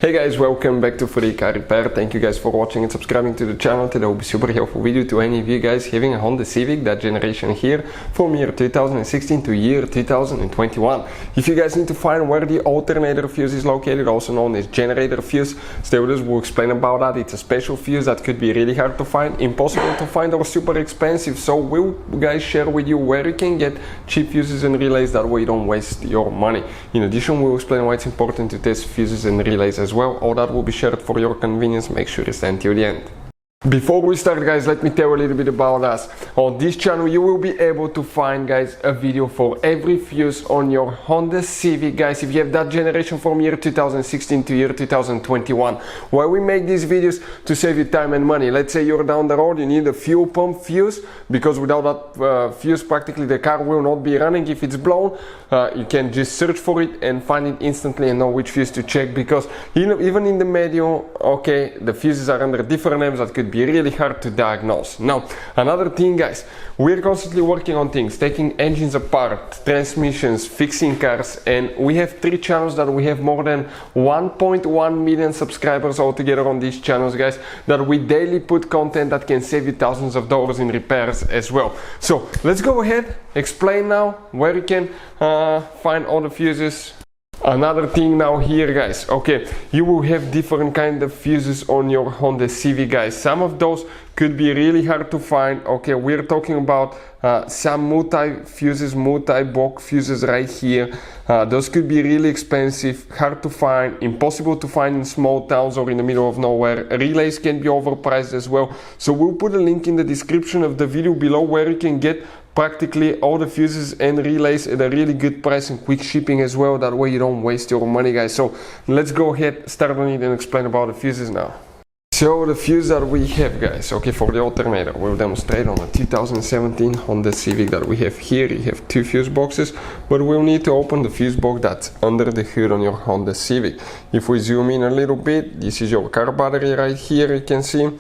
Hey guys, welcome back to Free Car Repair. Thank you guys for watching and subscribing to the channel. Today will be super helpful video to any of you guys having a Honda Civic, that generation here, from year 2016 to year 2021. If you guys need to find where the alternator fuse is located, also known as generator fuse, stay with us, we'll explain about that. It's a special fuse that could be really hard to find, impossible to find, or super expensive. So we'll guys share with you where you can get cheap fuses and relays, that way you don't waste your money. In addition, we'll explain why it's important to test fuses and relays as well. All that will be shared for your convenience. Make sure you stay until the end. Before we start, guys, let me tell you a little bit about us. On this channel you will be able to find, guys, a video for every fuse on your Honda Civic, guys, if you have that generation from year 2016 to year 2021. Why we make these videos? To save you time and money. Let's say you're down the road, you need a fuel pump fuse, because without that fuse practically the car will not be running if it's blown. You can just search for it and find it instantly and know which fuse to check, because even in the manual, okay, the fuses are under different names that could be really hard to diagnose. Now, another thing, guys, we're constantly working on things, taking engines apart, transmissions, fixing cars, and we have 3 channels that we have more than 1.1 million subscribers altogether on these channels, guys, that we daily put content that can save you thousands of dollars in repairs as well. So let's go ahead, explain now where you can find all the fuses. Another thing now here, guys, okay, you will have different kind of fuses on your Honda Civic, guys. Some of those could be really hard to find. Okay, we're talking about some MultiBok fuses right here. Those could be really expensive, hard to find, impossible to find in small towns or in the middle of nowhere. Relays can be overpriced as well. So we'll put a link in the description of the video below where you can get practically all the fuses and relays at a really good price and quick shipping as well. That way you don't waste your money, guys. So let's go ahead, start on it and explain about the fuses now. So the fuse that we have, guys, okay, for the alternator, we'll demonstrate on a 2017 Honda Civic that we have here. You have 2 fuse boxes, but we'll need to open the fuse box that's under the hood on your Honda Civic. If we zoom in a little bit, this is your car battery right here, you can see.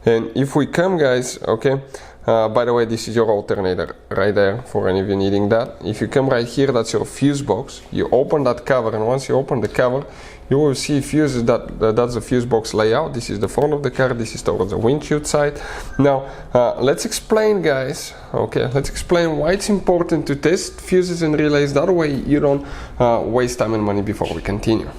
And if we come, guys, okay, by the way, this is your alternator right there for any of you needing that. If you come right here, that's your fuse box. You open that cover, and once you open the cover, you will see fuses. That's the fuse box layout. This is the front of the car, this is towards the windshield side. Now let's explain, guys, okay, let's explain why it's important to test fuses and relays. That way you don't waste time and money before we continue.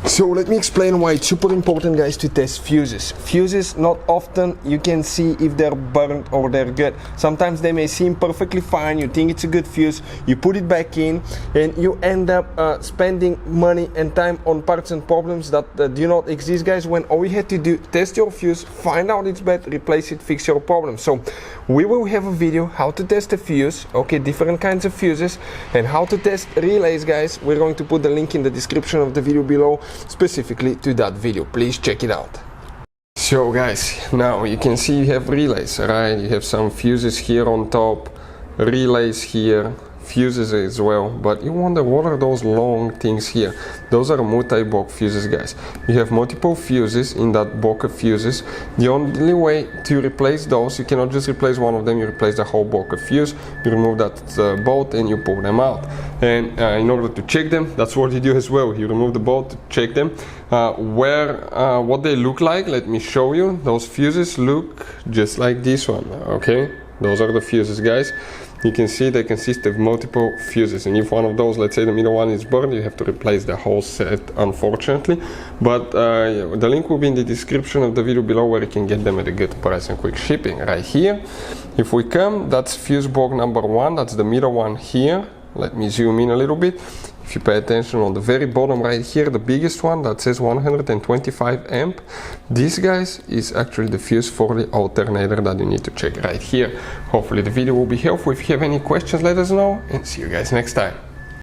So let me explain why it's super important, guys, to test fuses. Fuses, not often you can see if they're burnt or they're good. Sometimes they may seem perfectly fine, you think it's a good fuse, you put it back in, and you end up spending money and time on parts and problems that do not exist, guys, when all you had to do, test your fuse, find out it's bad, replace it, fix your problem. So we will have a video how to test a fuse, okay, different kinds of fuses, and how to test relays, guys. We're going to put the link in the description of the video below, specifically to that video. Please check it out. So, guys, now you can see you have relays, right? You have some fuses here on top, relays here, fuses as well, but you wonder what are those long things here. Those are MultiBok fuses, guys. You have multiple fuses in that block of fuses. The only way to replace those, you cannot just replace one of them, you replace the whole block of fuse. You remove that bolt and you pull them out. And in order to check them, that's what you do as well. You remove the bolt to check them. What they look like, let me show you. Those fuses look just like this one, okay? Those are the fuses, guys. You can see they consist of multiple fuses, and if one of those, let's say the middle one, is burned, you have to replace the whole set, unfortunately. But the link will be in the description of the video below where you can get them at a good price and quick shipping. Right here, if we come, that's fuse box number 1, that's the middle one here. Let me zoom in a little bit. If you pay attention on the very bottom right here, the biggest one that says 125 amp, this, guys, is actually the fuse for the alternator that you need to check right here. Hopefully the video will be helpful. If you have any questions, let us know, and see you guys next time.